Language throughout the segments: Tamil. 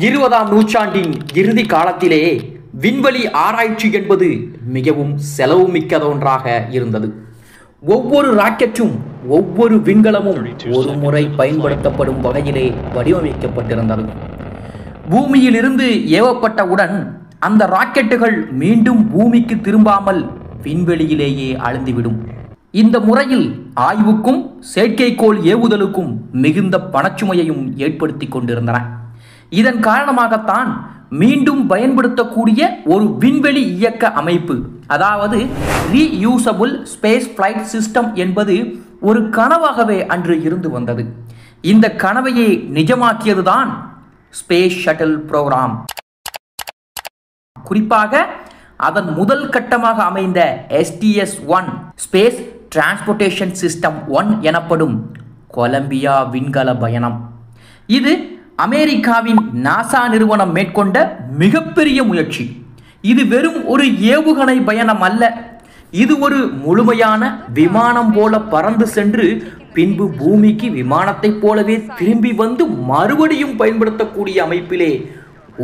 20ஆம் நூற்றாண்டின் இறுதி காலத்திலே விண்வெளி ஆராய்ச்சி என்பது மிகவும் செலவு மிக்கதொன்றாக இருந்தது. ஒவ்வொரு ராக்கெட்டும் ஒவ்வொரு விண்கலமும் ஒரு முறை பயன்படுத்தப்படும் வகையிலே வடிவமைக்கப்பட்டிருந்தது. பூமியிலிருந்து ஏவப்பட்டவுடன் அந்த ராக்கெட்டுகள் மீண்டும் பூமிக்கு திரும்பாமல் விண்வெளியிலேயே அழிந்துவிடும். இந்த முறையில் ஆய்வுக்கும் செயற்கைக்கோள் ஏவுதலுக்கும் மிகுந்த பணச்சுமையையும் ஏற்படுத்தி கொண்டிருந்தன. இதன் காரணமாகத்தான் மீண்டும் பயன்படுத்தக்கூடிய ஒரு விண்வெளி இயக்க அமைப்பு, அதாவது ரீயூசபிள் ஸ்பேஸ் ஃபிளைட் சிஸ்டம் என்பது ஒரு கனவாகவே அன்று இருந்து வந்தது. இந்த கனவையே நிஜமாக்கியதுதான் ஸ்பேஸ் ஷட்டில் புரோகிராம். குறிப்பாக அதன் முதல் கட்டமாக அமைந்த STS-1 ஸ்பேஸ் டிரான்ஸ்போர்ட்டேஷன் சிஸ்டம் 1 எனப்படும் கொலம்பியா விண்கல பயணம். இது அமெரிக்காவின் நாசா நிறுவனம் மேற்கொண்ட மிகப்பெரிய முயற்சி. இது வெறும் ஒரு ஏவுகணை பயணம் அல்ல, இது ஒரு முழுமையான விமானம் போல பறந்து சென்று பின்பு பூமிக்கு விமானத்தைப் போலவே திரும்பி வந்து மறுபடியும் பயன்படுத்தக்கூடிய அமைப்பிலே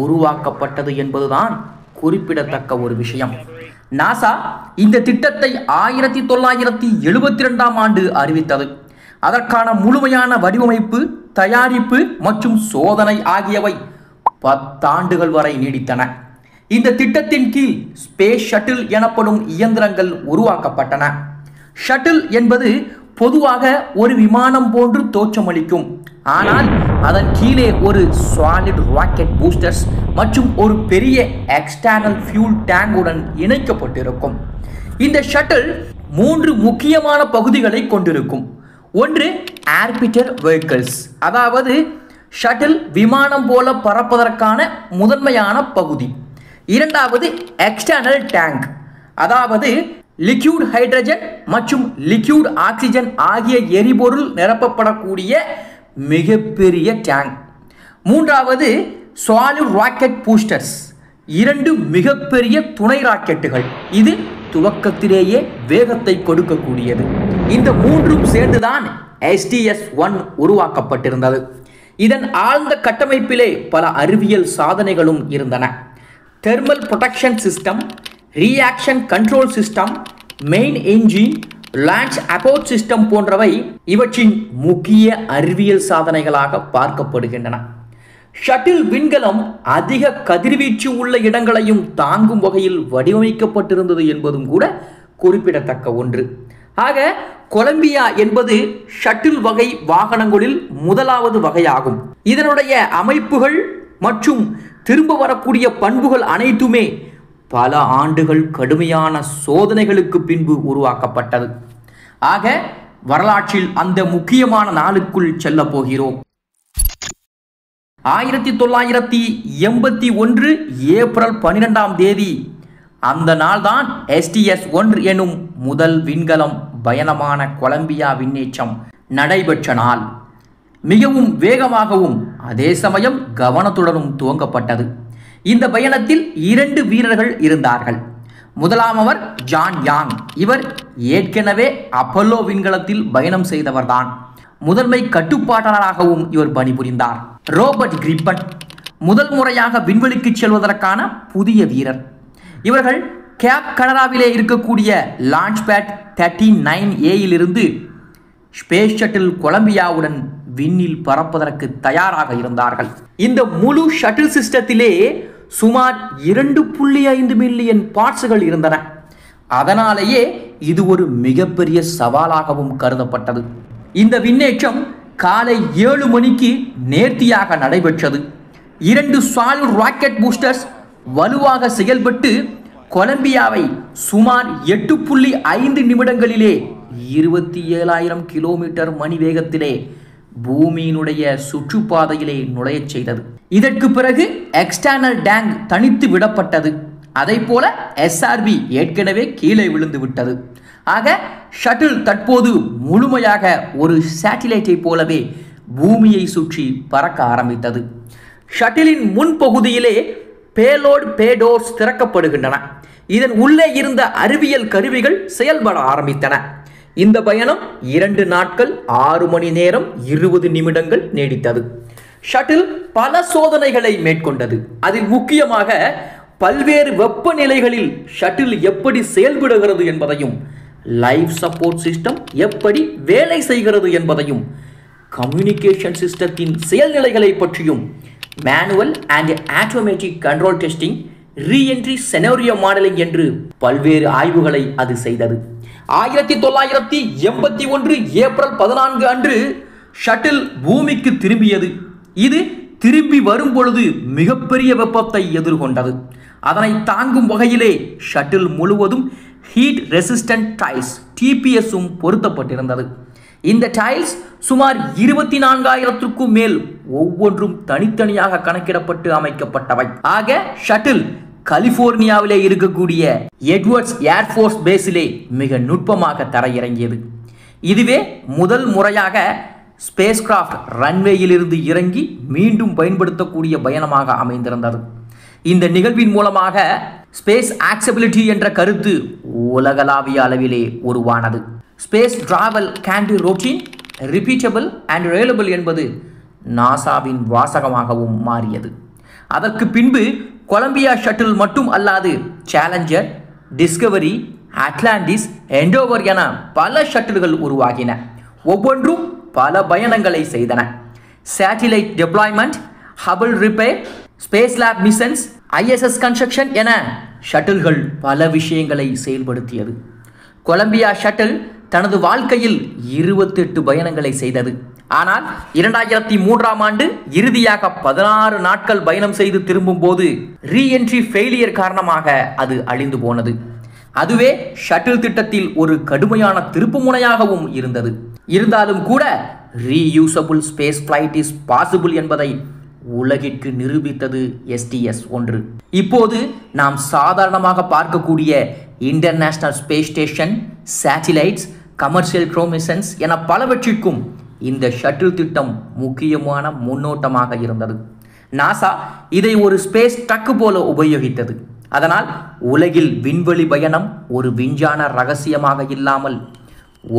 உருவாக்கப்பட்டது என்பதுதான் குறிப்பிடத்தக்க ஒரு விஷயம். நாசா இந்த திட்டத்தை 1972ஆம் ஆண்டு அறிவித்தது. அதற்கான முழுமையான வடிவமைப்பு, தயாரிப்பு மற்றும் சோதனை ஆகியவை 10 ஆண்டுகள் வரை நீடித்தன. இந்த திட்டத்தின் கீழ் ஸ்பேஸ் ஷட்டில் எனப்படும் இயந்திரங்கள் உருவாக்கப்பட்டன. ஷட்டில் என்பது பொதுவாக ஒரு விமானம் போன்று தோற்றமளிக்கும், ஆனால் அதன் கீழே ஒரு சாலிட் ராக்கெட் பூஸ்டர்ஸ் மற்றும் ஒரு பெரிய எக்ஸ்டர்னல் ஃபியூல் டேங்குடன் இணைக்கப்பட்டிருக்கும். இந்த ஷட்டில் 3 முக்கியமான பகுதிகளை கொண்டிருக்கும். ஒன்று ஆர்பிட்டர் வெஹிக்கிள்ஸ், அதாவது ஷட்டில் விமானம் போல பறப்பதற்கான முதன்மையான பகுதி. இரண்டாவது எக்ஸ்டர்னல் டேங்க், அதாவது லிக்யூட் ஹைட்ரஜன் மற்றும் லிக்யூட் ஆக்சிஜன் ஆகிய எரிபொருள் நிரப்பப்படக்கூடிய மிகப்பெரிய டேங்க். மூன்றாவது சாலிட் ராக்கெட் பூஸ்டர்ஸ், 2 மிகப்பெரிய துணை ராக்கெட்டுகள். இது துவக்கத்திலேயே வேகத்தை கொடுக்கக்கூடியது. இந்த 3ம் சேர்ந்துதான் STS-1 உருவாக்கப்பட்டிருந்தது. இதன் ஆழ்ந்த கட்டமைப்பிலே பல அறிவியல் சாதனைகளும் இருந்தன. Thermal protection system, reaction control system, main engine, launch abort system போன்றவை இவற்றின் முக்கிய அறிவியல் சாதனைகளாக பார்க்கப்படுகின்றன. ஷட்டில் விண்கலம் அதிக கதிர்வீச்சு உள்ள இடங்களையும் தாங்கும் வகையில் வடிவமைக்கப்பட்டிருந்தது என்பதும் கூட குறிப்பிடத்தக்க ஒன்று. ஆக கொலம்பியா என்பது ஷட்டில் வகை வாகனங்களில் முதலாவது வகையாகும். இதனுடைய அமைப்புகள் மற்றும் திரும்ப வரக்கூடிய பண்புகள் அனைத்துமே பல ஆண்டுகள் கடுமையான சோதனைகளுக்கு பின்பு உருவாக்கப்பட்டது. ஆக வரலாற்றில் அந்த முக்கியமான நாளுக்குள் செல்ல போகிறோம். 1981 ஏப்ரல் 12ஆம் தேதி, அந்த நாள்தான் STS-1 எனும் முதல் விண்கலம் பயணமான கொலம்பியா விண்ணேற்றம் நடைபெற்ற நாள். மிகவும் வேகமாகவும் அதே சமயம் கவனத்துடனும் துவங்கப்பட்டது. இந்த பயணத்தில் 2 வீரர்கள் இருந்தார்கள். முதலாமவர் ஜான் யாங். இவர் ஏற்கனவே அப்பல்லோ விண்கலத்தில் பயணம் செய்தவர்தான். முதன்மை கட்டுப்பாட்டாளராகவும் இவர் பணிபுரிந்தார். ரோபர்ட் கிரிப்பன் முதல் முறையாக விண்வெளிக்கு செல்வதற்கான புதிய வீரர். இவர்கள் கேப் கனடாவிலே இருக்கக்கூடிய launch pad 39A space shuttle கொலம்பியாவுடன் விண்ணில் பறப்பதற்கு தயாராக இருந்தார்கள். இந்த முழு ஷட்டில் சிஸ்டத்திலே சுமார் 2.5 மில்லியன் பார்ட்ஸ்கள் இருந்தன. அதனாலேயே இது ஒரு மிகப்பெரிய சவாலாகவும் கருதப்பட்டது. இந்த விண்ணேற்றம் காலை 7 மணிக்கு நேர்த்தியாக நடைபெற்றது. 2 சாலிட் ராக்கெட் பூஸ்டர்ஸ் வலுவாக செயல்பட்டு கொலம்பியாவை சுமார் 8.5 நிமிடங்களிலே 27,000 கிலோமீட்டர் மணி வேகத்திலே பூமியினுடைய சுற்றுப்பாதையிலே நுழையச் செய்தது. இதற்கு பிறகு எக்ஸ்டர்னல் டேங்க் தனித்து விடப்பட்டது. அதை போல SRB ஏற்கனவே கீழே விழுந்து விட்டது. ஆக ஷட்டில் தற்போது முழுமையாக ஒரு சேட்டிலைட்டை போலவே பூமியை சுற்றி பறக்க ஆரம்பித்தது. ஷட்டிலின் முன்பகுதியிலே பேலோட் பேடோர்ஸ் திறக்கப்படுகின்றன. இதன் உள்ளே இருந்த அறிவியல் கருவிகள் செயல்பட ஆரம்பித்தன. இந்த பயணம் 2 நாட்கள் 6 மணி நேரம் 20 நிமிடங்கள் நீடித்தது. ஷட்டில் பல சோதனைகளை மேற்கொண்டது. அதில் முக்கியமாக பல்வேறு வெப்பநிலைகளில் ஷட்டில் எப்படி செயல்படுகிறது என்பதையும், லைஃப் சப்போர்ட் சிஸ்டம் எப்படி வேலை செய்கிறது என்பதையும், கம்யூனிகேஷன் சிஸ்டத்தின் செயல்நிலைகளை பற்றியும், manual and automatic control testing, reentry scenario modelling என்று பல்வேறு ஆய்வுகளை அது செய்தது. 1981 ஏப்ரல் 14 அன்று ஷட்டில் பூமிக்கு திரும்பியது. இது திரும்பி வரும் பொழுது மிகப்பெரிய வெப்பத்தை எதிர்கொண்டது. அதனை தாங்கும் வகையிலே ஷட்டில் முழுவதும் ஹீட் ரெசிஸ்டன்ட் டைல்ஸ் டிபிஎஸும் பொருத்தப்பட்டிருந்தது. இந்த டைல்ஸ் சுமார் 24,000க்கும் மேல், ஒவ்வொன்றும் தனித்தனியாக கணக்கிடப்பட்டு அமைக்கப்பட்டவை. ஆக ஷட்டில் கலிபோர்னியாவிலே இருக்கக்கூடிய எட்வர்ட்ஸ் ஏர்ஃபோர்ஸ் பேஸிலே மிக நுட்பமாக தரையிறங்கியது. இதுவே முதல் முறையாக ஸ்பேஸ் கிராஃப்ட் ரன்வேயிலிருந்து இறங்கி மீண்டும் பயன்படுத்தக்கூடிய பயணமாக அமைந்திருந்தது. இந்த நிகழ்வின் மூலமாக ஸ்பேஸ் ஆக்சபிலிட்டி என்ற கருத்து உலகளாவிய அளவிலே உருவானது. Space travel can be routine, repeatable and reliable என்பது நாசாவின் வாசகமாகவும் மாறியது. அதற்கு பின்பு கொலம்பியா ஷட்டில் மட்டும் அல்லாது சேலஞ்சர், டிஸ்கவரி, அட்லாண்டிஸ், எண்டோவர் என பல ஷட்டில்கள் உருவாகின. ஒவ்வொன்றும் பல பயணங்களை செய்தன. Satellite deployment, Hubble repair, space lab missions, ISS construction என ஷட்டில்கள் பல விஷயங்களை செயல்படுத்தியது. கொலம்பியா ஷட்டில் தனது வாழ்க்கையில் 28 பயணங்களை செய்தது. ஆனால் 2003ஆம் ஆண்டு இறுதியாக 16 நாட்கள் பயணம் செய்து திரும்பும் போது ரீஎன்ட்ரி ஃபெயிலியர் காரணமாக அது அழிந்து போனது. அதுவே ஷட்டில் திட்டத்தில் ஒரு கடுமையான திருப்புமுனையாகவும் இருந்தது. இருந்தாலும் கூட reusable space flight is possible என்பதை உலகிற்கு நிரூபித்தது STS-1. இப்போது நாம் சாதாரணமாக பார்க்கக்கூடிய international space station, satellites, commercial crew missions என பலவற்றிற்கும் இந்த ஷட்டில் திட்டம் முக்கியமான முன்னோட்டமாக இருந்தது. நாசா இதை ஒரு ஸ்பேஸ் ட்ரக் போல உபயோகித்தது. அதனால் உலகில் விண்வெளி பயணம் ஒரு விஞ்ஞான ரகசியமாக இல்லாமல்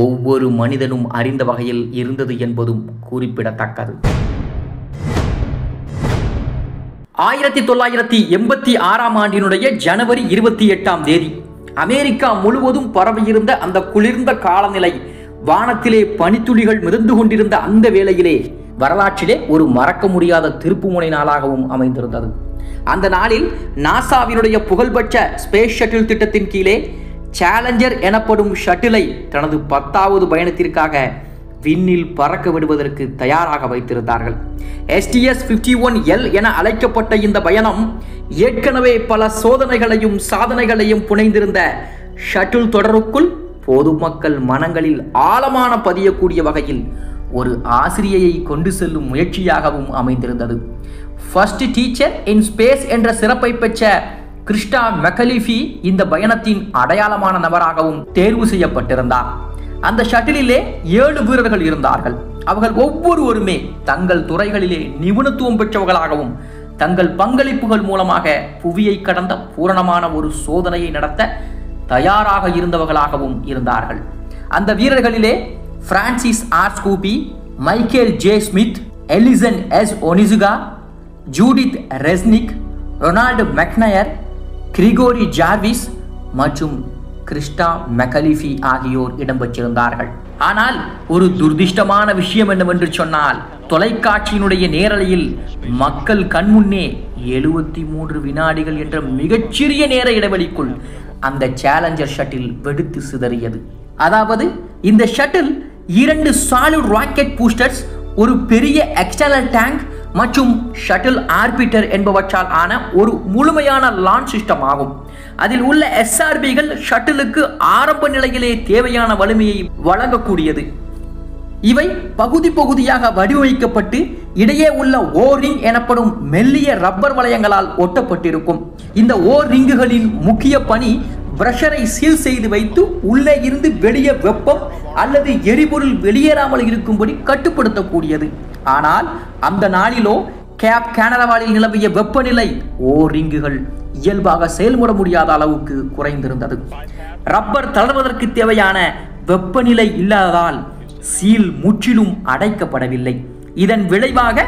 ஒவ்வொரு மனிதனும் அறிந்த வகையில் இருந்தது என்பதும் குறிப்பிடத்தக்கது. 1986ஆம் ஆண்டினுடைய ஜனவரி 28ஆம் தேதி அமெரிக்கா முழுவதும் பரவியிருந்த அந்த குளிர்ந்த காலநிலை, வானத்திலே பனித்துளிகள் மிதந்து கொண்டிருந்த அந்த வேளையிலே வரலாற்றிலே ஒரு மறக்க முடியாத திருப்புமுனை நாளாகவும் அமைந்திருந்தது. அந்த நாளில் நாசாவினுடைய புகழ்பெற்ற ஸ்பேஸ் ஷட்டில் திட்டத்தின் கீழே சேலஞ்சர் எனப்படும் ஷட்டிலை தனது 10வது பயணத்திற்காக விண்ணில் பறக்க விடுவதற்கு தயாராக வைத்திருந்தார்கள். STS-51L என அழைக்கப்பட்ட இந்த பயணம் ஏற்கனவே பல சோதனைகளையும் சாதனைகளையும் புனைந்திருந்த ஷட்டில் தொடருக்குள் பொதுமக்கள் மனங்களில் ஆழமான பதியக்கூடிய வகையில் ஒரு ஆசிரியையை கொண்டு செல்லும் முயற்சியாகவும் அமைந்திருந்தது. ஃபர்ஸ்ட் டீச்சர் இன் ஸ்பேஸ் என்ற சிறப்பை பெற்ற கிறிஸ்டா மெக்கலிஃபி இந்த பயணத்தின் அடையாளமான நபராகவும் தேர்வு செய்யப்பட்டிருந்தார். அந்த ஷட்டிலிலே 7 வீரர்கள் இருந்தார்கள். அவர்கள் ஒவ்வொருவருமே தங்கள் துறைகளிலே நிபுணத்துவம் பெற்றவர்களாகவும் தங்கள் பங்களிப்புகள் மூலமாக புவியை கடந்த பூரணமான ஒரு சோதனையை நடத்த தயாராக இருந்தவர்களாகவும் இருந்தார்கள். அந்த வீரர்களிலே Francis R Scobee, Michael J Smith, Ellison S Onizuka, Judith Resnik, Ronald McNair, Gregory Jarvis மற்றும் கிறிஸ்டா மெக்கலிஃபி ஆகியோர் இடம்பெற்றிருந்தார்கள். ஆனால் ஒரு துர்திஷ்டமான விஷயம் என்னவென்று சொன்னால், தொலைக்காட்சியினுடைய நேரலையில் மக்கள் கண்முன்னே 73 வினாடிகள் என்ற மிகச்சிறிய நேர இடைவெளிக்குள் அந்த சேலஞ்சர் ஷட்டில் வெடித்து சிதறியது. அதாவது இந்த ஷட்டில் 2 சாலிட் ராக்கெட் பூஸ்டர்ஸ், ஒரு பெரிய எக்ஸ்டர்னல் டேங்க் மற்றும் ஷட்டில் ஆர்பிட்டர் என்பவற்றால் ஆன ஒரு முழுமையான லான்ச் சிஸ்டம் ஆகும். அதில் உள்ள SRBகள் ஷட்டிலுக்கு ஆரம்ப நிலையிலே தேவையான வலிமையை வழங்கக்கூடியது. இவை பகுதி பகுதியாக வடிவமைக்கப்பட்டு இடையே உள்ள ஓ ரிங் எனப்படும் மெல்லிய ரப்பர் வளையங்களால் ஒட்டப்பட்டிருக்கும். இந்த ஓ ரிங்குகளின் முக்கிய பணி பிரஷரை சீல் செய்து வைத்து உள்ளே இருந்து வெளியே வெப்பம் அல்லது எரிபொருள் வெளியேறாமல் இருக்கும்படி கட்டுப்படுத்தக்கூடியது. ஆனால் அந்த நாளிலோ கேப் கேனரவாலில் நிலவிய வெப்பநிலை ஓ ரிங்குகள் இயல்பாக செயல்பட முடியாத அளவுக்கு குறைந்திருந்தது. ரப்பர் தளர்வதற்கு தேவையான வெப்பநிலை இல்லாததால் சீல் முற்றிலும் அடைக்கப்படவில்லை. இதன் விளைவாக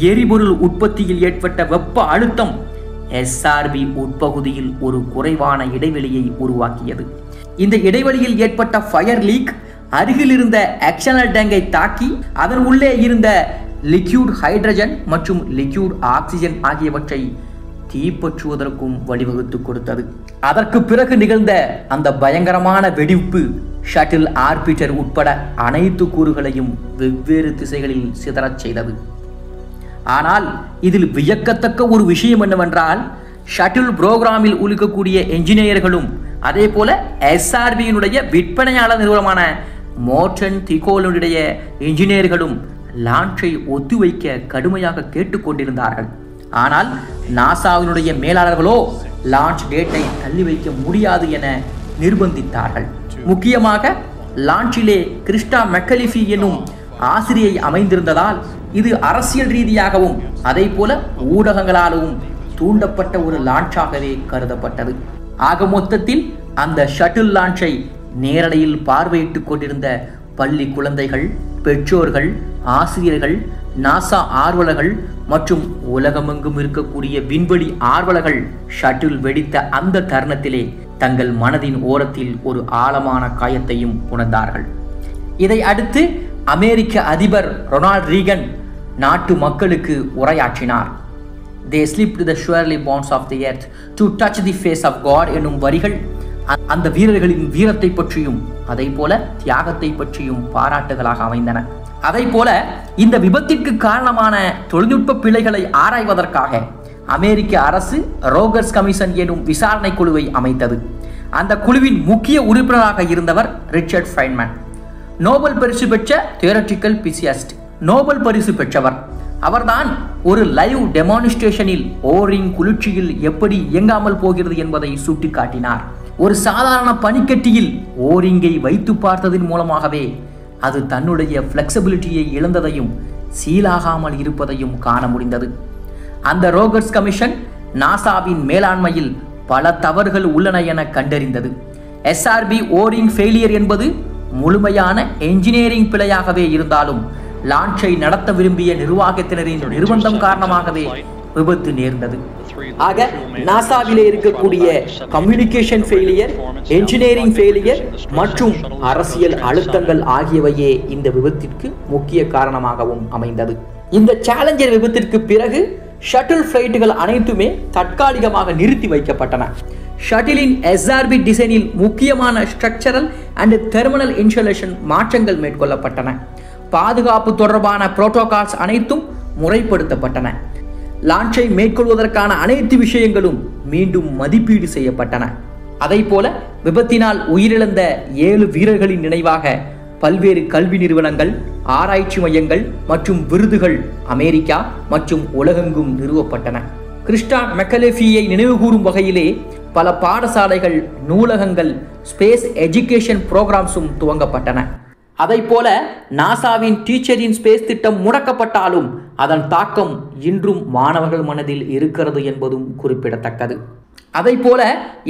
எரிபொருள் உற்பத்தியில் ஏற்பட்ட வெப்ப அழுத்தம் SRB உட்பகுதியில் ஒரு குறைவான இடைவெளியை உருவாக்கியது. இந்த இடைவெளியில் ஏற்பட்ட ஃபயர் லீக் அருகில் இருந்த எக்ஸ்டர்னல் டேங்கை தாக்கி அதன் உள்ளே இருந்த லிக்யூட் ஹைட்ரஜன் மற்றும் லிக்யூட் ஆக்சிஜன் ஆகியவற்றை தீப்பற்றுவதற்கும் வழிவகுத்து கொடுத்தது. அதற்கு பிறகு நிகழ்ந்த அந்த பயங்கரமான வெடிப்பு ஷட்டில் ஆர்பிட்டர் உட்பட அனைத்து கூறுகளையும் வெவ்வேறு திசைகளில் சிதறச் செய்தது. ஆனால் இதில் வியக்கத்தக்க ஒரு விஷயம் என்னவென்றால், ஷட்டில் புரோகிராமில் உழைக்கக்கூடிய என்ஜினியர்களும் அதே போல SRBயினுடைய விற்பனையாளர் நிறுவனமான மோர்டன் திகோலுடைய என்ஜினியர்களும் லான்ச்சை ஒத்திவைக்க கடுமையாக கேட்டுக்கொண்டிருந்தார்கள். ஆனால் நாசாவினுடைய மேலாளர்களோ லான்ச் டேட்டை தள்ளி வைக்க முடியாது என நிர்பந்தித்தார்கள். முக்கியமாக லான்ச்சிலே கிறிஸ்டா மெக்கலிஃபி என்னும் ஆசிரியை அமைந்திருந்ததால் இது அரசியல் ரீதியாகவும் அதே போல ஊடகங்களாலும் தூண்டப்பட்ட ஒரு லான்ச்சாகவே கருதப்பட்டது. ஆக மொத்தத்தில் அந்த ஷட்டில் லான்ச்சை நேரலையில் பார்வையிட்டுக் கொண்டிருந்த பள்ளி குழந்தைகள், பெற்றோர்கள், ஆசிரியர்கள், நாசா ஆர்வலர்கள் மற்றும் உலகமெங்கும் இருக்கக்கூடிய விண்வெளி ஆர்வலர்கள் ஷட்டில் வெடித்த அந்த தருணத்திலே தங்கள் மனதின் ஓரத்தில் ஒரு ஆழமான காயத்தையும் உணர்ந்தார்கள். இதை அடுத்து அமெரிக்க அதிபர் ரொனால்ட் ரீகன் நாட்டு மக்களுக்கு உரையாற்றினார். They slipped the surely bonds of the earth to touch the face of God என்னும் வரிகள் அந்த வீரர்களின் வீரத்தை பற்றியும் அதை போல தியாகத்தை பற்றியும் பாராட்டுகளாக அமைந்தன. அதை போல இந்த விபத்திற்கு காரணமான தொழில்நுட்ப பிழைகளை ஆராய்வதற்காக அமெரிக்க அரசு ரோகர்ஸ் கமிஷன் எனும் விசாரணை குழுவை அமைத்தது. அந்த குழுவின் முக்கிய உறுப்பினராக இருந்தவர் ரிச்சர்ட் ஃபைன்மேன். நோபல் பரிசு பெற்ற தியரட்டிக்கல் பிசிசிஸ்ட், நோபல் பரிசு பெற்றவர். அவர்தான் ஒரு லைவ் டெமான்ஸ்ட்ரேஷனில் ஓரிங் குளிர்ச்சியில் எப்படி இயங்காமல் போகிறது என்பதை சுட்டிக்காட்டினார். ஒரு சாதாரண பனிக்கட்டியில் ஓரிங்கை வைத்து பார்த்ததன் மூலமாகவே அது தன்னுடைய பிளெக்சிபிலிட்டியை இழந்ததையும் சீலாகாமல் இருப்பதையும் காண முடிந்தது. அந்த ரோகர்ஸ் கமிஷன் நாசாவின் மேலாண்மையில் பல தவறுகள் உள்ளன என கண்டறிந்தது. SRB ஓரிங் ஃபெயிலியர் என்பது முழுமையான என்ஜினியரிங் பிழையாகவே இருந்தாலும் லான்ச்சை நடத்த விரும்பிய நிர்வாகத்தினரின் நிர்பந்தம் காரணமாகவே விபத்து நேர்ந்தது. ஆக நாசாவிலே இருக்கக்கூடிய கம்யூனிகேஷன் ஃபெயிலியர், என்ஜினியரிங் ஃபெயிலியர் மற்றும் அரசியல் அழுத்தங்கள் ஆகியவையே இந்த விபத்திற்கு முக்கிய காரணமாகவும் அமைந்தது. இந்த சேலஞ்சர் விபத்திற்கு பிறகு ஷட்டில் ஃபிளைட்டுகள் அனைத்துமே தற்காலிகமாக நிறுத்தி வைக்கப்பட்டன. ஷட்டிலின் SRB டிசைனில் முக்கியமான ஸ்ட்ரக்சரல் அண்ட் தெர்மினல் இன்சுலேஷன் மாற்றங்கள் மேற்கொள்ளப்பட்டன. பாதுகாப்பு தொடர்பான புரோட்டோகால்ஸ் அனைத்தும் முறைப்படுத்தப்பட்டன. லான்ச்சை மேற்கொள்வதற்கான அனைத்து விஷயங்களும் மீண்டும் மதிப்பீடு செய்யப்பட்டன. அதை போல விபத்தினால் உயிரிழந்த 7 வீரர்களின் நினைவாக பல்வேறு கல்வி நிறுவனங்கள், ஆராய்ச்சி மையங்கள் மற்றும் விருதுகள் அமெரிக்கா மற்றும் உலகெங்கும் நிறுவப்பட்டன. கிறிஸ்டா மெக்கலேஃபியை நினைவுகூரும் வகையிலே பல பாடசாலைகள், நூலகங்கள், ஸ்பேஸ் எஜுகேஷன் புரோகிராம்ஸும் துவங்கப்பட்டன. அதை போல நாசாவின் டீச்சர் இன் ஸ்பேஸ் திட்டம் முடக்கப்பட்டாலும் அதன் தாக்கம் இன்றும் மாணவர்கள் மனதில் இருக்கிறது என்பதும் குறிப்பிடத்தக்கது. அதை போல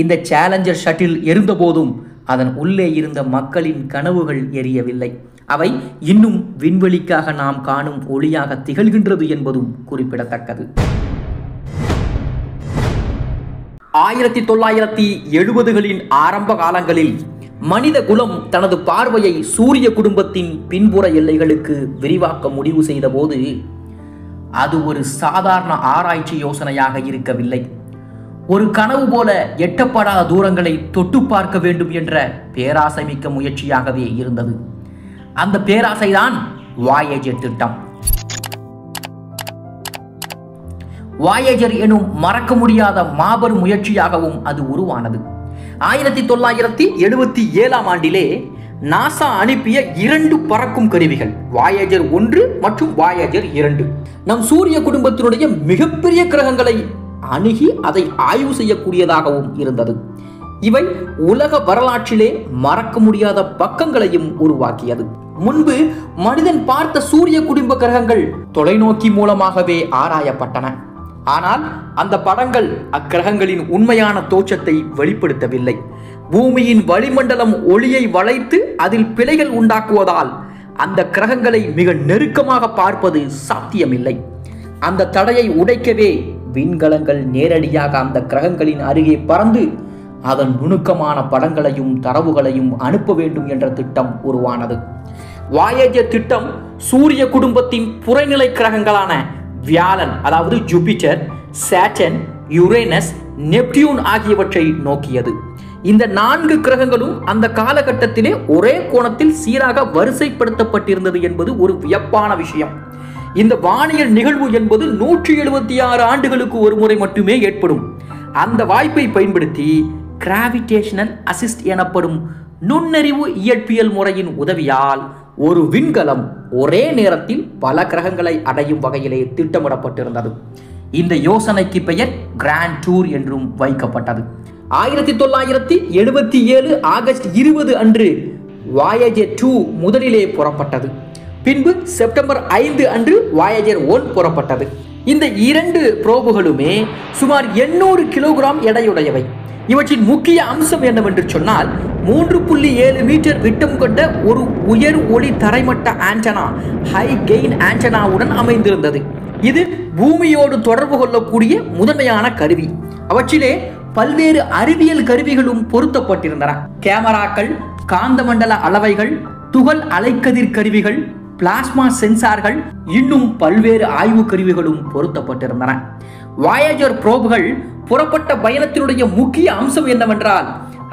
இந்த சேலஞ்சர் ஷட்டில் எரிந்தபோதும் அதன் உள்ளே இருந்த மக்களின் கனவுகள் எரியவில்லை. அவை இன்னும் விண்வெளிக்காக நாம் காணும் ஒளியாக திகழ்கின்றது என்பதும் குறிப்பிடத்தக்கது. 1970களின் ஆரம்ப காலங்களில் மனித குலம் தனது பார்வையை சூரிய குடும்பத்தின் பின்புற எல்லைகளுக்கு விரிவாக்க முடிவு செய்த போது அது ஒரு சாதாரண ஆராய்ச்சி யோசனையாக இருக்கவில்லை. ஒரு கனவு போல எட்டப்படாத தூரங்களை தொட்டு பார்க்க வேண்டும் என்ற பேராசைமிக்க முயற்சியாகவே இருந்தது. அந்த பேராசைதான் வாயேஜர் திட்டம். வாயேஜர் எனும் மறக்க முடியாத மாபெரும் முயற்சியாகவும் அது உருவானது. 1977ஆம் ஆண்டிலே நாசா அனுப்பிய 2 பறக்கும் கருவிகள் வாயேஜர் 1 மற்றும் வாயேஜர் 2 நம் சூரிய குடும்பத்தினுடைய மிகப்பெரிய கிரகங்களை அணுகி அதை ஆய்வு செய்யக்கூடியதாகவும் இருந்தது. இவை உலக வரலாற்றிலே மறக்க முடியாத பக்கங்களையும் உருவாக்கியது. முன்பு மனிதன் பார்த்த சூரிய குடும்ப கிரகங்கள் தொலைநோக்கி மூலமாகவே ஆராயப்பட்டன. ஆனால் அந்த படங்கள் அக்கிரகங்களின் உண்மையான தோற்றத்தை வெளிப்படுத்தவில்லை. பூமியின் வளிமண்டலம் ஒளியை வளைத்து அதில் பிழைகள் உண்டாக்குவதால் அந்த கிரகங்களை மிக நெருக்கமாக பார்ப்பது சாத்தியமில்லை. அந்த தடையை உடைக்கவே விண்கலங்கள் நேரடியாக அந்த கிரகங்களின் அருகே பறந்து அதன் நுணுக்கமான படங்களையும் தரவுகளையும் அனுப்ப வேண்டும் என்ற திட்டம் உருவானது. வாயேஜர் திட்டம் சூரிய குடும்பத்தின் புறநிலை கிரகங்களான வியாழன், அதாவது ஜூபிட்டர், சாட்டர்ன், யுரேனஸ், நெப்டியூன் ஆகியவற்றை நோக்கியது. இந்த 4 கிரகங்களும் அந்த காலகட்டத்திலே ஒரே கோணத்தில் சீராக வரிசைப்படுத்தப்பட்டிருந்தது என்பது ஒரு வியப்பான விஷயம். இந்த வானியல் நிகழ்வு என்பது 176 ஆண்டுகளுக்கு ஒரு முறை மட்டுமே ஏற்படும். அந்த வாய்ப்பை பயன்படுத்தி கிராவிடேஷனல் அசிஸ்ட் எனப்படும் நுண்ணறிவு இயற்பியல் முறையின் உதவியால் ஒரு விண்கலம் ஒரே நேரத்தில் பல கிரகங்களை அடையும் வகையிலே திட்டமிடப்பட்டிருந்தது. இந்த யோசனைக்கு பெயர் கிராண்ட் டூர் என்றும் வைக்கப்பட்டது. 1977 ஆகஸ்ட் 20 அன்று வாயேஜர் 2 முதலிலே புறப்பட்டது. பின்பு செப்டம்பர் 5 அன்று வாயேஜர் 1 புறப்பட்டது. இந்த 2 புரோபுகளுமே சுமார் 800 கிலோகிராம் எடையுடையவை. இவற்றின் முக்கிய அம்சம் என்னவென்று சொன்னால் 3.7 மீட்டர் விட்டம் கொண்ட ஒரு உயர் ஒளி தரைமட்ட ஆண்டனா, ஹை கெயின் ஆண்டனாவுடன் அமைந்திருந்தது. இது பூமியோடு தொடர்பு கொள்ளக்கூடிய முதன்மையான கருவி. அவற்றிலே பல்வேறு அறிவியல் கருவிகளும் பொருத்தப்பட்டிருந்தன. கேமராக்கள், காந்தமண்டல அளவைகள், துகள் அலைக்கதிர் கருவிகள், பிளாஸ்மா சென்சார்கள், இன்னும் பல்வேறு ஆய்வு கருவிகளும் பொருத்தப்பட்டிருந்தன. வாயேஜர் புரோபுகள் புறப்பட்ட பயணத்தினுடைய முக்கிய அம்சம் என்னவென்றால்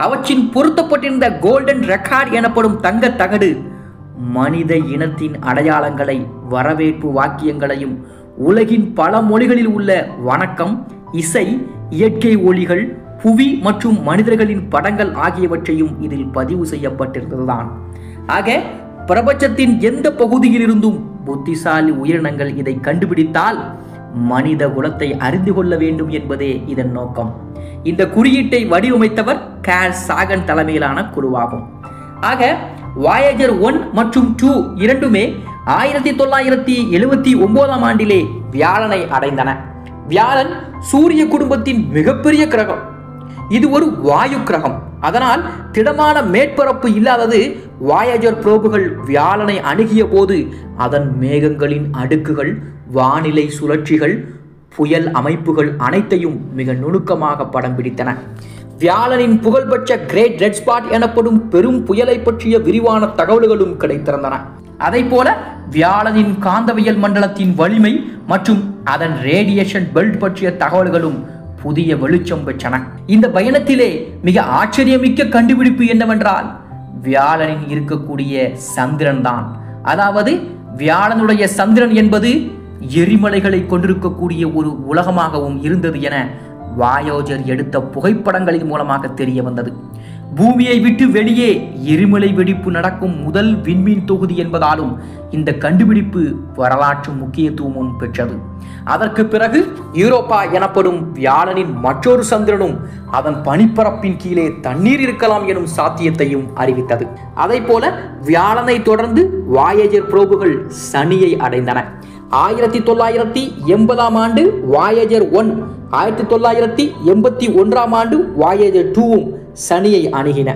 அவற்றின் பொருத்தப்பட்டிருந்த கோல்டன் ரெக்கார்ட் எனப்படும் தங்க தகடு மனித இனத்தின் அடையாளங்களை, வரவேற்பு வாக்கியங்களையும், உலகின் பல மொழிகளில் உள்ள வணக்கம், இசை, இயற்கை ஒளிகள், புவி மற்றும் மனிதர்களின் படங்கள் ஆகியவற்றையும் இதில் பதிவு செய்யப்பட்டிருந்ததுதான். ஆக பிரபஞ்சத்தின் எந்த பகுதியில் இருந்தும் புத்திசாலி உயிரினங்கள் இதை கண்டுபிடித்தால் மனித குலத்தை அறிந்து கொள்ள வேண்டும் என்பதே இதன் நோக்கம். இந்த குறியீட்டை வடிவமைத்தவர் கார்ல் சாகன் தலைமையிலான குழுவாகும். ஆக வாயேஜர் 1 மற்றும் 2 இரண்டுமே 1979 ஆண்டிலே வியாழனை அடைந்தன. வியாழன் சூரிய குடும்பத்தின் மிகப்பெரிய கிரகம். இது ஒரு வாயு கிரகம். அதனால் திடமான மேற்பரப்பு இல்லாதது. வாயேஜர் புரோபுகள் வியாழனை அணுகிய போது அதன் மேகங்களின் அடுக்குகள், வானிலை சுழற்சிகள், புயல் அமைப்புகள் அனைத்தையும் மிக நுணுக்கமாக படம் பிடித்தன. வியாழனின் புகழ்பெற்ற கிரேட் ரெட் ஸ்பாட் எனப்படும் பெரும் புயலை பற்றிய விரிவான தகவல்களும் கிடைத்திருந்தன. அதை போல வியாழனின் காந்தவியல் மண்டலத்தின் வலிமை மற்றும் அதன் ரேடியேஷன் பெல்ட் பற்றிய தகவல்களும் புதிய வெளிச்சம் பெற்றன. இந்த பயணத்திலே மிக ஆச்சரியமிக்க கண்டுபிடிப்பு என்னவென்றால் வியாழனில் இருக்கக்கூடிய சந்திரன் தான். அதாவது வியாழனுடைய சந்திரன் என்பது எரிமலைகளை கொண்டிருக்கக்கூடிய ஒரு உலகமாகவும் இருந்தது என வாயேஜர் எடுத்த புகைப்படங்களின் மூலமாக தெரிய வந்தது. பூமியை விட்டு வெளியே எரிமலை வெடிப்பு நடக்கும் முதல் விண்மீன் தொகுதி என்பதாலும் இந்த கண்டுபிடிப்பு வரலாற்று முக்கியத்துவமும் பெற்றது. அதற்கு பிறகு யூரோப்பா எனப்படும் வியாழனின் மற்றொரு சந்திரனும் அதன் பனிப்பரப்பின் கீழே தண்ணீர் இருக்கலாம் எனும் சாத்தியத்தையும் அறிவித்தது. அதை போல வியாழனை தொடர்ந்து வாயேஜர் புரோபுகள் சனியை அடைந்தன. 1980 ஆண்டு வாயேஜர் 1, 1981 ஆண்டு வாயேஜர் 2 சனியை அணுகின.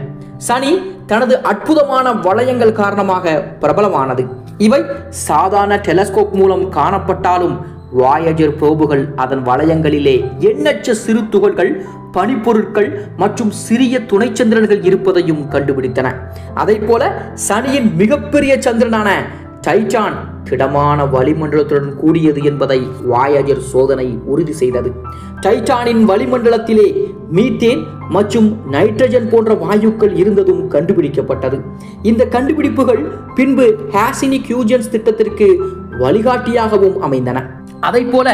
சனி தனது அற்புதமான வளையங்கள் காரணமாக பிரபலமானது. இவை சாதாரண டெலஸ்கோப் மூலம் காணப்பட்டாலும் வாயேஜர் புரோபுகள் அதன் வளையங்களிலே எண்ணற்ற சிறு துகள்கள், பனிப்பொருட்கள் மற்றும் சிறிய துணைச்சந்திரன்கள் இருப்பதையும் கண்டுபிடித்தன. அதை போல சனியின் மிகப்பெரிய சந்திரனான டைட்டான் திடமான வளிமண்டலத்துடன் கூடியது என்பதை வாயேஜர் சோதனை உறுதி செய்தது. டைட்டானின் வளிமண்டலத்திலே மீத்தேன் மற்றும் நைட்ரஜன் போன்ற வாயுக்கள் இருந்ததும் கண்டுபிடிக்கப்பட்டது. இந்த கண்டுபிடிப்புகள் பின்பு ஹாசினி கியூஜன்ஸ் திட்டத்திற்கு வழிகாட்டியாகவும் அமைந்தன. அதை போல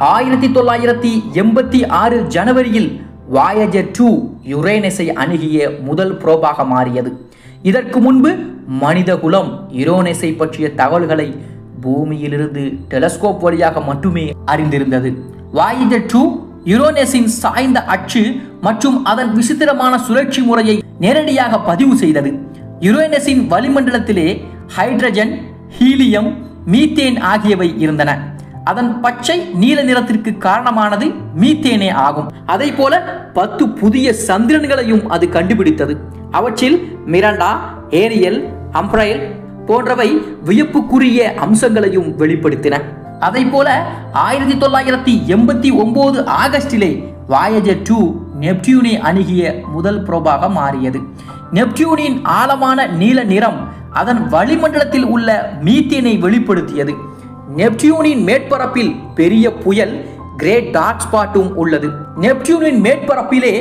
1986 ஜனவரியில் வாயேஜர் 2 யுரேனஸை அணுகிய முதல் புரோபாக மாறியது. இதற்கு முன்பு மனித குலம் யுரேனஸை பற்றிய தகவல்களை பூமியிலிருந்து டெலஸ்கோப் வழியாக மட்டுமே அறிந்திருந்தது. வாயேஜர் 2 யுரேனஸின் சாய்ந்த அச்சு மற்றும் அதன் விசித்திரமான சுழற்சி முறையை நேரடியாக பதிவு செய்தது. யுரேனஸின் வளிமண்டலத்திலே ஹைட்ரஜன், ஹீலியம், மீத்தேன் ஆகியவை இருந்தன. அதன் பச்சை நீல நிறத்திற்கு காரணமானது மீத்தேனே ஆகும். அதை போல 10 புதிய சந்திரன்களையும் அது கண்டுபிடித்தது. அவற்றில் மிராண்டா, ஏரியல், அம்ப்ரைல் போன்றவை வியப்புக்குரிய அம்சங்களையும் வெளிப்படுத்தின. அதைப்போல 1989 ஆகஸ்டிலே வாயேஜர் 2 நெப்டியூனை அணுகிய முதல் புரோபாக மாறியது. நெப்டியூனின் ஆழமான நீல நிறம் அதன் வளிமண்டலத்தில் உள்ள மீத்தேனை வெளிப்படுத்தியது. நெப்டியூனின் மேற்பரப்பில் பெரிய புயல் கிரேட் டார்க் ஸ்பாட்டும் உள்ளது. நெப்டியூனின் மேற்பரப்பிலே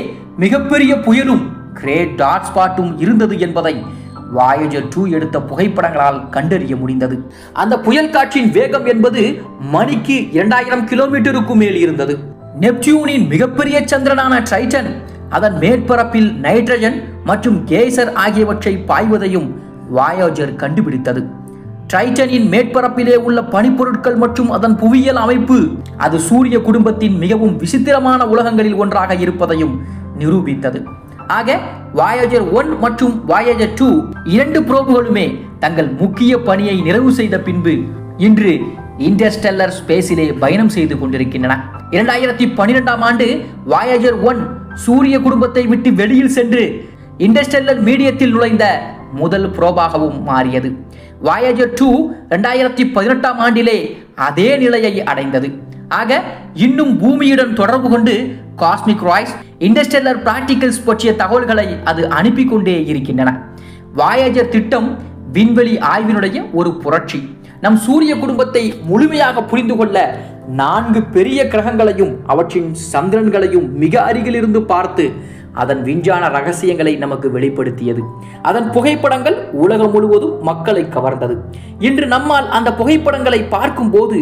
மிகப்பெரிய புயலும் கிரேட் டார்க் ஸ்பாட்டும் இருந்தது என்பதை வாயேஜர் 2 எடுத்த புகைப்படங்களால் கண்டறிய முடிந்தது. அந்த புயல் காற்றின் வேகம் என்பது மணிக்கு 2000 கிலோமீட்டருக்கு மேல் இருந்தது. நெப்டியூனின் மிகப்பெரிய சந்திரனான டைட்டன் அதன் மேற்பரப்பில் நைட்ரஜன் மற்றும் கேசர் ஆகியவற்றை பாய்வதையும் வாயேஜர் கண்டுபிடித்தது. டைட்டனின் மேற்பரப்பிலே உள்ள பனிப்பொருட்கள் மற்றும் அதன் புவியியல் அமைப்பு அது சூரிய குடும்பத்தின் மிகவும் விசித்திரமான உலகங்களில் ஒன்றாக இருப்பதையும் நிரூபித்தது. ஆக வாயேஜர் 1 மற்றும் வாயேஜர் 2 இரண்டு புரோபுகளுமே தங்கள் முக்கிய பணியை நிறைவு செய்த பின்பு இன்று இன்டர்ஸ்டெல்லர் ஸ்பேஸிலே பயணம் செய்து கொண்டிருக்கின்றன. 2012ஆம் ஆண்டு வாயேஜர் 1 சூரிய குடும்பத்தை விட்டு வெளியில் சென்று இன்டர்ஸ்டெல்லர் மீடியத்தில் நுழைந்த முதல் புரோபாகவும் மாறியது. வாயேஜர் 2 2018ஆம் ஆண்டிலே அதே நிலையை அடைந்தது. ஆக இன்னும் பூமியுடன் தொடர்பு கொண்டு காஸ்மிக் ராய்ஸ் இன்டர்ஸ்டெல்லர் பிராக்டிகல்ஸ் பற்றிய தகவல்களை அது அனுப்பி கொண்டே இருக்கின்றன. வாயேஜர் திட்டம் விண்வெளி ஆய்வினுடைய ஒரு புரட்சி. நம் சூரிய குடும்பத்தை முழுமையாக புரிந்து கொள்ள 4 பெரிய கிரகங்களையும் அவற்றின் சந்திரன்களையும் மிக அருகிலிருந்து பார்த்து அதன் விஞ்ஞான ரகசியங்களை நமக்கு வெளிப்படுத்தியது. அதன் புகைப்படங்கள் உலகம் முழுவதும் மக்களை கவர்ந்தது. இன்று நம்மால் அந்த புகைப்படங்களை பார்க்கும் போது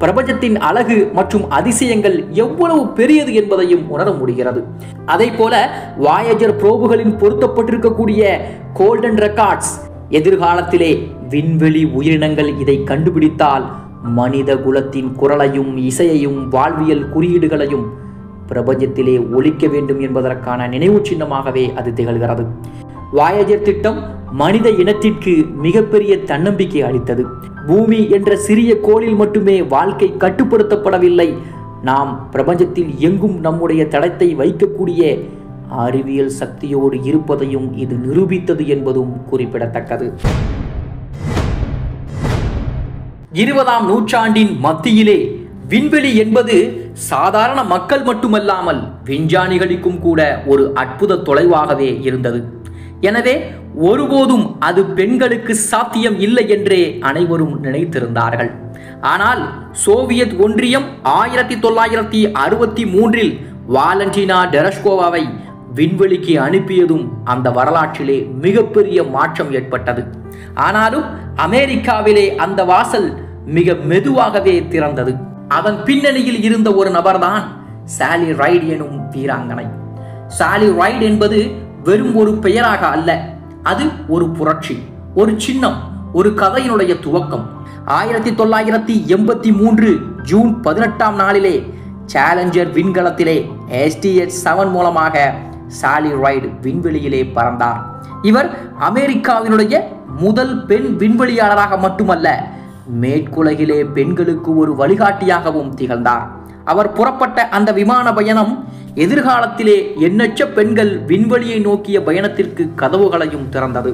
பிரபஞ்சத்தின் அழகு மற்றும் அதிசயங்கள் எவ்வளவு பெரியது என்பதையும் உணர முடிகிறது. அதை போல வாயேஜர் புரோபுகளின் பொருத்தப்பட்டிருக்கக்கூடிய கோல்டன் ரெக்கார்ட்ஸ் எதிர்காலத்திலே விண்வெளி உயிரினங்கள் இதை கண்டுபிடித்தால் மனித குலத்தின் குரலையும் இசையையும் வாழ்வியல் குறியீடுகளையும் பிரபஞ்சத்திலே ஒலிக்க வேண்டும் என்பதற்கான நினைவு சின்னமாகவே அது திகழ்கிறது. வாயேஜர் திட்டம் மனித இனத்திற்கு மிகப்பெரிய தன்னம்பிக்கை அளித்தது. பூமி என்ற சிறிய கோளில் மட்டுமே வாழ்க்கை கட்டுப்படுத்தப்படவில்லை, நாம் பிரபஞ்சத்தில் எங்கும் நம்முடைய தடத்தை வைக்கக்கூடிய அறிவியல் சக்தியோடு இருப்பதையும் இது நிரூபித்தது என்பதும் குறிப்பிடத்தக்கது. 20ஆம் நூற்றாண்டின் மத்தியிலே விண்வெளி என்பது சாதாரண மக்கள் மட்டுமல்லாமல் விஞ்ஞானிகளுக்கும் கூட ஒரு அற்புத தொலைவாகவே இருந்தது. எனவே ஒருபோதும் அது பெண்களுக்கு சாத்தியம் இல்லை என்றே அனைவரும் நினைத்திருந்தார்கள். ஆனால் சோவியத் ஒன்றியம் 1963இல் வாலண்டினா டெரஸ்கோவாவை விண்வெளிக்கு அனுப்பியதும் அந்த வரலாற்றிலே மிகப்பெரிய மாற்றம் ஏற்பட்டது. ஆனாலும் அமெரிக்காவிலே அந்த வாசல் மிக மெதுவாகவே திறந்தது. அதன் பின்னணியில் இருந்த ஒரு நபர்தான் சாலி ரைட் எனும் வீராங்கனை. சாலி ரைட் என்பது வெறும் ஒரு பெயராக அல்ல, அது ஒரு புரட்சி, ஒரு சின்னம், ஒரு கதையினுடைய துவக்கம். 1983 ஜூன் 18ஆம் நாளிலே சேலஞ்சர் விண்கலத்திலே STS-7 மூலமாக சாலி ரைட் விண்வெளியிலே பறந்தார். இவர் அமெரிக்காவினுடைய முதல் பெண் விண்வெளியாளராக மட்டுமல்ல, மேற்குலகிலே பெண்களுக்கு ஒரு வழிகாட்டியாகவும் திகழ்ந்தார். அவர் புறப்பட்ட அந்த விமான பயணம் எதிர்காலத்திலே எண்ணற்ற பெண்கள் விண்வெளியை நோக்கிய பயணத்திற்கு கதவுகளையும் திறந்தது.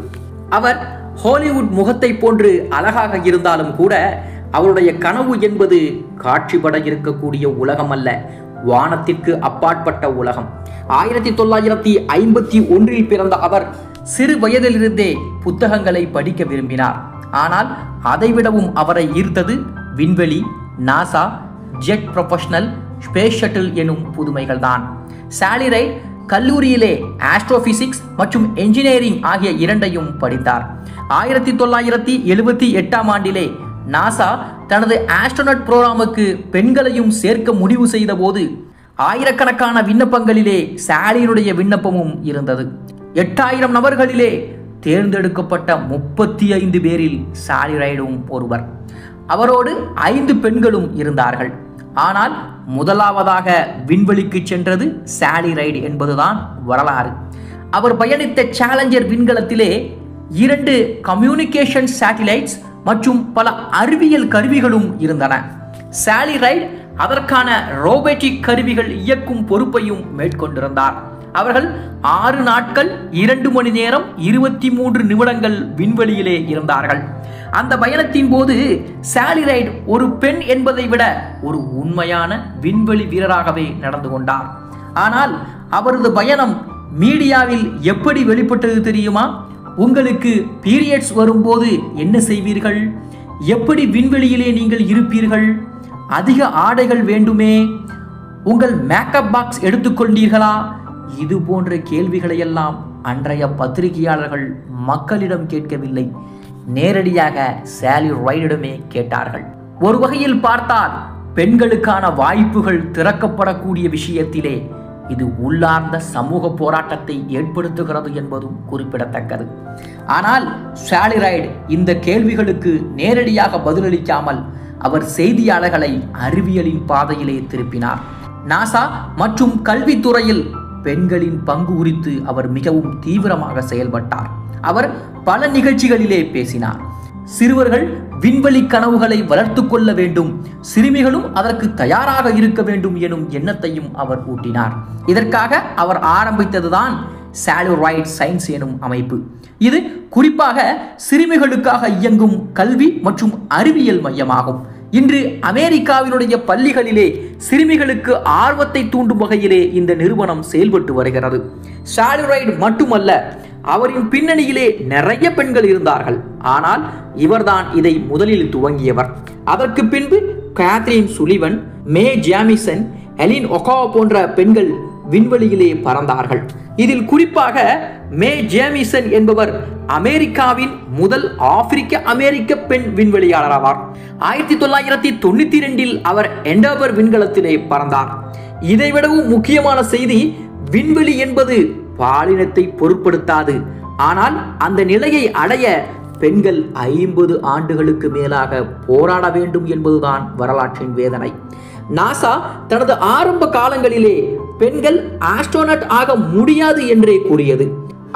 அவர் ஹாலிவுட் முகத்தை போன்று அழகாக இருந்தாலும் கூட அவருடைய கனவு என்பது காட்சிப்பட இருக்கக்கூடிய உலகம் அல்ல, வானத்திற்கு அப்பாற்பட்ட உலகம். 1951இல் பிறந்த அவர் சிறு வயதிலிருந்தே புத்தகங்களை படிக்க விரும்பினார். ஆனால் அதைவிடவும் அவரை ஈர்த்தது விண்வெளி, NASA, jet professional, space shuttle எனும் புதுமைகள் தான். சாலி ரைட் கல்லூரியிலே ஆஸ்ட்ரோபிசிக்ஸ் மற்றும் என்ஜினியரிங் ஆகிய இரண்டையும் படித்தார். 1978ஆம் ஆண்டிலே நாசா தனது ஆஸ்ட்ரோனட் புரோகிராமுக்கு பெண்களையும் சேர்க்க முடிவு செய்த போது ஆயிரக்கணக்கான விண்ணப்பங்களிலே சாலியினுடைய விண்ணப்பமும் இருந்தது. 8000 நபர்களிலே தேர்ந்தெடுக்கப்பட்ட 35 பேரில் சாலி ரைடும் ஒருவர். அவரோடு 5 பெண்களும் இருந்தார்கள். ஆனால் முதலாவதாக விண்வெளிக்கு சென்றது சாலி ரைட் என்பதுதான் வரலாறு. அவர் பயணித்த சேலஞ்சர் விண்கலத்திலே 2 கம்யூனிகேஷன் சேட்டிலைட்ஸ் மற்றும் பல அறிவியல் கருவிகளும் இருந்தன. சாலி ரைட் அதற்கான ரோபோட்டிக் கருவிகள் இயக்கும் பொறுப்பையும் மேற்கொண்டிருந்தார். அவர்கள் 6 நாட்கள் 2 மணி நேரம் 23 நிமிடங்கள் விண்வெளியிலே இருந்தார்கள். அந்த பயணத்தின் போது சாலி ரைட் ஒரு பெண் என்பதை விட ஒரு உண்மையான விண்வெளி வீரராகவே நடந்து கொண்டார். ஆனால் அவரது பயணம் மீடியாவில் எப்படி வெளிப்பட்டது தெரியுமா? உங்களுக்கு பீரியட்ஸ் வரும்போது என்ன செய்வீர்கள்? எப்படி விண்வெளியிலே நீங்கள் இருப்பீர்கள்? அதிக ஆடைகள் வேண்டுமே, உங்கள் மேக்கப் பாக்ஸ் எடுத்துக்கொண்டீர்களா? இது போன்ற கேள்விகளை எல்லாம் அன்றைய பத்திரிகையாளர்கள் மக்களிடம் கேட்கவில்லை, நேரடியாக சாலி ரைடிடமே கேட்டார்கள். ஒரு வகையில் பார்த்தால் பெண்களுக்கான வாய்ப்புகள் திறக்கப்படக்கூடிய விஷயத்திலே இது உள்ளார்ந்த சமூக போராட்டத்தை ஏற்படுத்துகிறது என்பதும் குறிப்பிடத்தக்கது. ஆனால் சாலி ரைட் இந்த கேள்விகளுக்கு நேரடியாக பதிலளிக்காமல் அவர் செய்தியாளர்களை அறிவியலின் பாதையிலே திருப்பினார். நாசா மற்றும் கல்வித்துறையில் பெண்களின் பங்கு குறித்து அவர் மிகவும் தீவிரமாக செயல்பட்டார். அவர் பல நிகழ்ச்சிகளிலே பேசினார். சிறுவர்கள் விண்வெளி கனவுகளை வளர்த்து கொள்ள வேண்டும், சிறுமிகளும் அதற்கு தயாராக இருக்க வேண்டும் எனும் எண்ணத்தையும் அவர் ஊட்டினார். இதற்காக அவர் ஆரம்பித்ததுதான் சாலி ரைட் சயின்ஸ் எனும் அமைப்பு. இது குறிப்பாக சிறுமிகளுக்காக இயங்கும் கல்வி மற்றும் அறிவியல் மையமாகும். இன்று அமெரிக்காவினுடைய பள்ளிகளிலே சிறுமிகளுக்கு ஆர்வத்தை தூண்டும் வகையிலே இந்த நிறுவனம் செயல்பட்டு வருகிறது. சாலி ரைட் மட்டுமல்ல, அவரின் பின்னணியிலே நிறைய பெண்கள் இருந்தார்கள். ஆனால் இவர்தான் இதை முதலில் துவங்கியவர். அதற்கு பின்பு கேத்ரின் சுலிவன், மே ஜேமிசன், எலின் ஒகாவா போன்ற பெண்கள் விண்வெளியிலே பறந்தார்கள். இதில் குறிப்பாக மே ஜேமிசன் என்பவர் அமெரிக்காவின் முதல் ஆப்பிரிக்க அமெரிக்க பெண் விண்வெளியாளர் ஆவார். 1992 அவர் எண்டோவர் விண்கலத்திலே பறந்தார். இதைவிடவும் முக்கியமான செய்தி, விண்வெளி என்பது பாலினத்தை பொருட்படுத்தாது. ஆனால் அந்த நிலையை அடைய பெண்கள் 50 ஆண்டுகளுக்கு மேலாக போராட வேண்டும் என்பதுதான் வரலாற்றின் வேதனை. நாசா தனது ஆரம்ப காலங்களிலே பெண்கள் ஆஸ்ட்ரோனட் ஆக முடியாது என்றே கூறியது.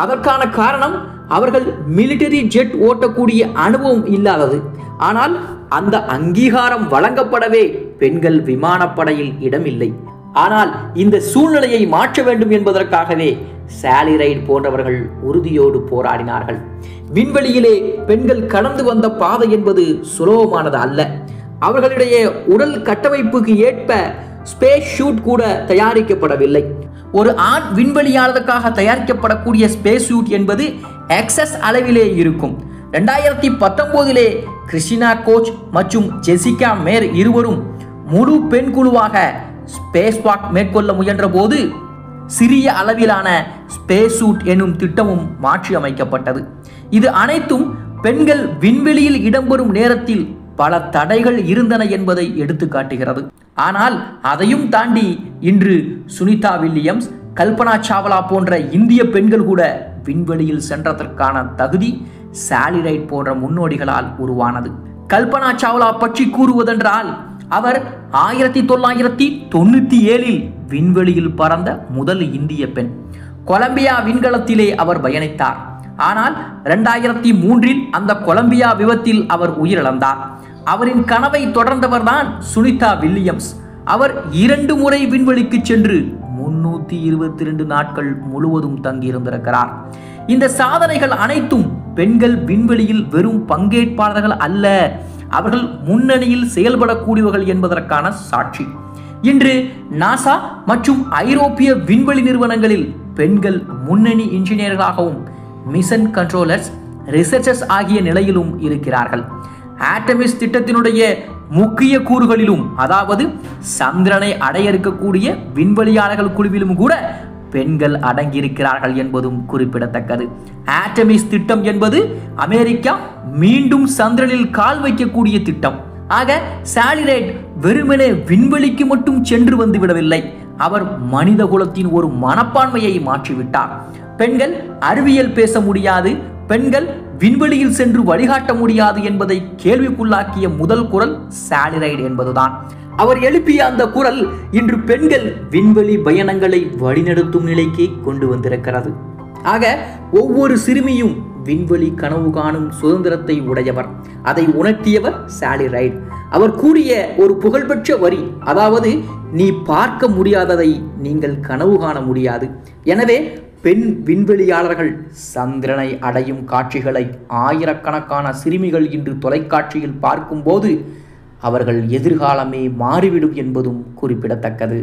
அதற்கான காரணம் அவர்கள் மிலிட்டரி ஜெட் ஓட்டக்கூடிய அனுபவம் இல்லாதது. ஆனால் அந்த அங்கீகாரம் வழங்கப்படவே பெண்கள் விமானப்படையில் இடமில்லை. ஆனால் இந்த சூழ்நிலையை மாற்ற வேண்டும் என்பதற்காகவே சாலி ரைட் போன்றவர்கள் உறுதியோடு போராடினார்கள். விண்வெளியிலே பெண்கள் கடந்து வந்த பாதை என்பது சுலபமானது அல்ல. அவர்களுடைய உடல் கட்டமைப்புக்கு ஏற்ப ஸ்பேஸ் ஷூட் கூட தயாரிக்கப்படவில்லை. ஒரு ஆண் விண்வெளியாளருக்காக தயாரிக்கப்படக்கூடிய ஸ்பேஸ் ஷூட் என்பது எக்ஸஸ் அளவிலே இருக்கும். 2019 கிறிஸ்டினா கோச் மற்றும் ஜெசிகா மேர் இருவரும் முழு பெண் குழுவாக ஸ்பேஸ் வாக் மேற்கொள்ள முயன்ற போது சிறிய அளவிலான ஸ்பேஸ் சூட் எனும் திட்டமும் மாற்றி அமைக்கப்பட்டது. இது அனைத்தும் பெண்கள் விண்வெளியில் இடம்பெறும் நேரத்தில் பல தடைகள் இருந்தன என்பதை எடுத்து காட்டுகிறது. ஆனால் அதையும் தாண்டி இன்று சுனிதா வில்லியம்ஸ், கல்பனா சாவ்லா போன்ற இந்திய பெண்கள் கூட விண்வெளியில் சென்றதற்கான தகுதி சாலி ரைட் போன்ற முன்னோடிகளால் உருவானது. கல்பனா சாவ்லா பற்றி கூறுவதென்றால் அவர் 1997 விண்வெளியில் பறந்த முதல் இந்திய பெண். கொலம்பியா விண்கலத்திலே அவர் பயணித்தார். ஆனால் 2003 அந்த கொலம்பியா விபத்தில் அவர் உயிரிழந்தார். அவரின் கனவை தொடர்ந்தவர்தான் சுனிதா வில்லியம்ஸ். அவர் 2 முறை விண்வெளிக்கு சென்று 322 நாட்கள் முழுவதும் தங்கியிருந்திருக்கிறார். இந்த சாதனைகள் அனைத்தும் பெண்கள் விண்வெளியில் வெறும் பங்கேற்பாளர்கள் அல்ல, அவர்கள் முன்னணியில் செயல்படக்கூடியவர்கள் என்பதற்கான சாட்சி. இன்று நாசா மற்றும் ஐரோப்பிய விண்வெளி நிறுவனங்களில் பெண்கள் முன்னணி இன்ஜினியர்களாகவும் மிஷன் கண்ட்ரோலர்ஸ், ரிசர்ச்சர்ஸ் ஆகிய நிலையிலும் இருக்கிறார்கள். ஆர்டெமிஸ் திட்டத்தினுடைய முக்கிய கூறுகளிலும், அதாவது சந்திரனை அடைய இருக்கக்கூடிய விண்வெளியாளர்கள் குழுவிலும் கூட பெண்கள் அடங்கியிருக்கிறார்கள் என்பதும் குறிப்பிடத்தக்கது. ஆர்டெமிஸ் திட்டம் என்பது அமெரிக்கா மீண்டும் சந்திரனில் கால் வைக்கக்கூடிய திட்டம். ஆக சாலி ரைட் வெறுமனே விண்வெளிக்கு மட்டும் சென்று வந்து விடவில்லை, அவர் மனித குலத்தின் ஒரு மனப்பான்மையை மாற்றிவிட்டார். பெண்கள் அறிவியல் பேச முடியாது, பெண்கள் விண்வெளியில் சென்று வழிகாட்ட முடியாது என்பதை கேள்விக்குள்ளாக்கிய முதல் குரல் சாலி ரைட் என்பதுதான். அவர் எழுப்பிய அந்த குரல் இன்று பெண்கள் விண்வெளி பயணங்களை வழிநடத்தும் நிலைக்கு கொண்டு வந்திருக்கிறது. ஆக ஒவ்வொரு சிறுமியும் விண்வெளி கனவு காணும் சுதந்திரத்தை உடையவர். அதை உணர்த்தியவர் சாலி ரைட். அவர் கூறிய ஒரு புகழ்பெற்ற வரி, அதாவது நீ பார்க்க முடியாததை நீங்கள் கனவு காண முடியாது, எனவே பெண் விண்வெளியாளர்கள் சந்திரனை அடையும் காட்சிகளை ஆயிரக்கணக்கான சிறுமிகள் இன்று தொலைக்காட்சியில் பார்க்கும்போது அவர்கள் எதிர்காலமே மாறிவிடும் என்பதும் குறிப்பிடத்தக்கது.